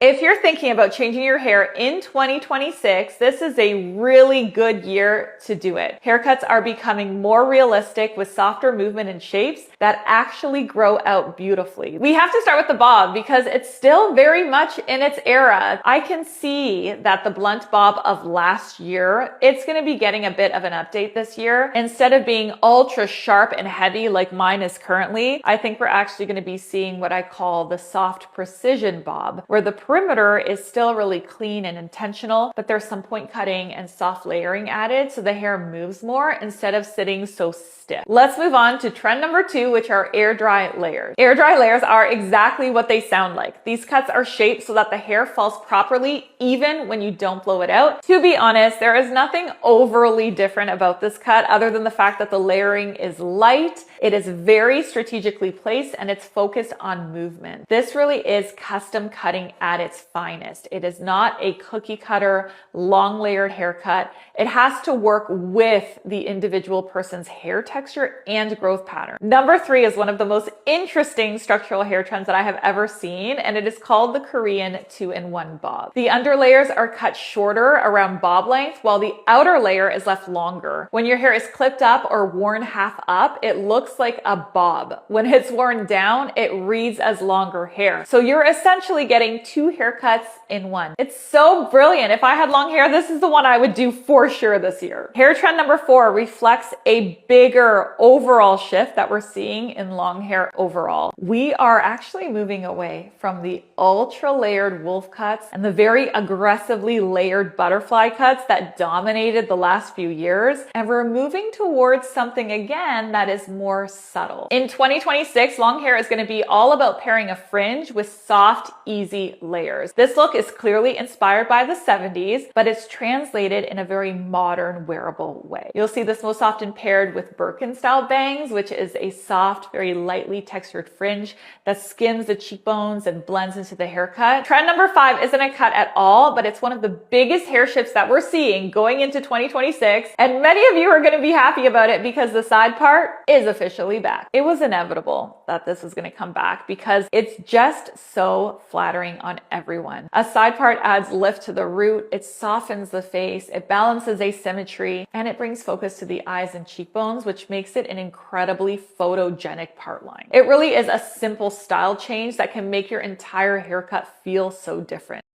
If you're thinking about changing your hair in 2026, this is a really good year to do it. Haircuts are becoming more realistic with softer movement and shapes that actually grow out beautifully. We have to start with the bob because it's still very much in its era. I can see that the blunt bob of last year, it's going to be getting a bit of an update this year. Instead of being ultra sharp and heavy like mine is currently, I think we're actually going to be seeing what I call the soft precision bob, where the perimeter is still really clean and intentional, but there's some point cutting and soft layering added so the hair moves more instead of sitting so stiff. Let's move on to trend number 2, which are air dry layers. Air dry layers are exactly what they sound like. These cuts are shaped so that the hair falls properly even when you don't blow it out. To be honest, there is nothing overly different about this cut other than the fact that the layering is light, it is very strategically placed, and it's focused on movement. This really is custom cutting at its finest. It is not a cookie cutter, long layered haircut. It has to work with the individual person's hair texture and growth pattern. Number 3 is one of the most interesting structural hair trends that I have ever seen, and it is called the Korean 2-in-1 bob. The under layers are cut shorter around bob length, while the outer layer is left longer. When your hair is clipped up or worn half up, it looks like a bob. When it's worn down, it reads as longer hair. So you're essentially getting 2 haircuts in one. It's so brilliant. If I had long hair, this is the one I would do for sure this year. Hair trend number 4 reflects a bigger overall shift that we're seeing in long hair overall. We are actually moving away from the ultra layered wolf cuts and the very aggressively layered butterfly cuts that dominated the last few years, and we're moving towards something again that is more subtle. In 2026, long hair is going to be all about pairing a fringe with soft, easy layers. This look is clearly inspired by the 70s, but it's translated in a very modern, wearable way. You'll see this most often paired with Birkin style bangs, which is a soft, very lightly textured fringe that skims the cheekbones and blends into the haircut. Trend number 5 isn't a cut at all, but it's one of the biggest hair shifts that we're seeing going into 2026. And many of you are going to be happy about it because the side part is officially back. It was inevitable that this was going to come back because it's just so flattering on everyone. A side part adds lift to the root, it softens the face, it balances asymmetry, and it brings focus to the eyes and cheekbones, which makes it an incredibly photogenic part line. It really is a simple style change that can make your entire haircut feel so different.